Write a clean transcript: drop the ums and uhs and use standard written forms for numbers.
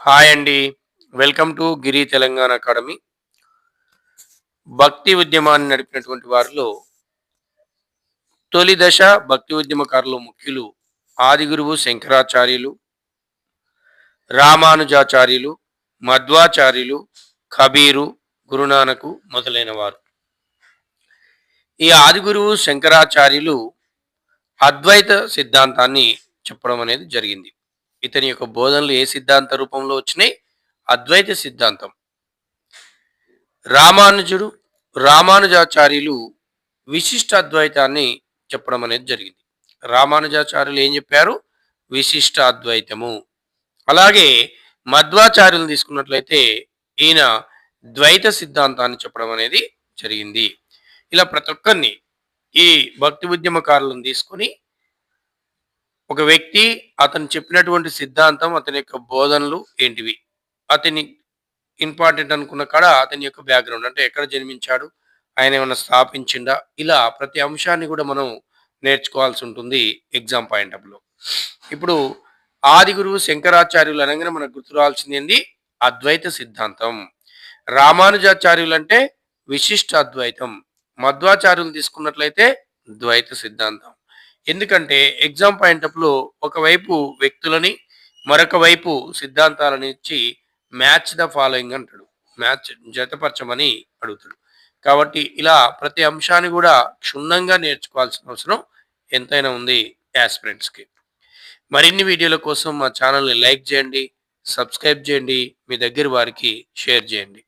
Hi అండి. Welcome to Giri Telangana academy. భక్తి ఉద్యమాన్ని నడిపినటువంటి వారిలో తొలి దశ భక్తి ఉద్యమకారులు ముఖ్యులు ఆదిగురువు శంకరాచార్యులు, రామానుజాచార్యులు, మధ్వాచార్యులు, కబీరు, గురునానకు మొదలైన వారు. ఈ ఆదిగురువు శంకరాచార్యులు అద్వైత సిద్ధాంతాన్ని చెప్పడం అనేది జరిగింది. ఇతని యొక్క బోధనలు ఏ సిద్ధాంత రూపంలో వచ్చినాయి? అద్వైత సిద్ధాంతం. రామానుజుడు, రామానుజాచార్యులు విశిష్ట అద్వైతాన్ని చెప్పడం అనేది జరిగింది. రామానుజాచార్యులు ఏం చెప్పారు? విశిష్ట అద్వైతము. అలాగే మధ్వాచార్యులను తీసుకున్నట్లయితే ఈయన ద్వైత సిద్ధాంతాన్ని చెప్పడం అనేది జరిగింది. ఇలా ప్రతి ఒక్కరిని ఈ భక్తి ఉద్యమకారులను తీసుకొని ఒక వ్యక్తి అతను చెప్పినటువంటి సిద్ధాంతం, అతని యొక్క బోధనలు ఏంటివి, అతని ఇంపార్టెంట్ అనుకున్న కాడ అతని యొక్క బ్యాక్గ్రౌండ్ అంటే ఎక్కడ జన్మించాడు, ఆయన ఏమైనా స్థాపించిండా, ఇలా ప్రతి అంశాన్ని కూడా మనం నేర్చుకోవాల్సి ఉంటుంది ఎగ్జామ్ పాయింట్ ఆఫ్ లో. ఇప్పుడు ఆది గురువు శంకరాచార్యులు అనగానే మనకు గుర్తు రావాల్సింది ఏంది? అద్వైత సిద్ధాంతం. రామానుజాచార్యులు అంటే విశిష్ట అద్వైతం. మధ్వాచార్యులు తీసుకున్నట్లయితే ద్వైత సిద్ధాంతం. ఎందుకంటే ఎగ్జామ్ పాయింట్ ఆఫ్ లో ఒకవైపు వ్యక్తులని మరొక వైపు సిద్ధాంతాలను ఇచ్చి మ్యాచ్ ద ఫాలోయింగ్ అంటాడు. మ్యాచ్ జతపరచమని అడుగుతాడు. కాబట్టి ఇలా ప్రతి అంశాన్ని కూడా క్షుణ్ణంగా నేర్చుకోవాల్సిన అవసరం ఎంతైనా ఉంది యాస్పిరెంట్స్‌కి. మరిన్ని వీడియోల కోసం మా ఛానల్‌ని లైక్ చేయండి, సబ్స్క్రైబ్ చేయండి, మీ దగ్గర వారికి షేర్ చేయండి.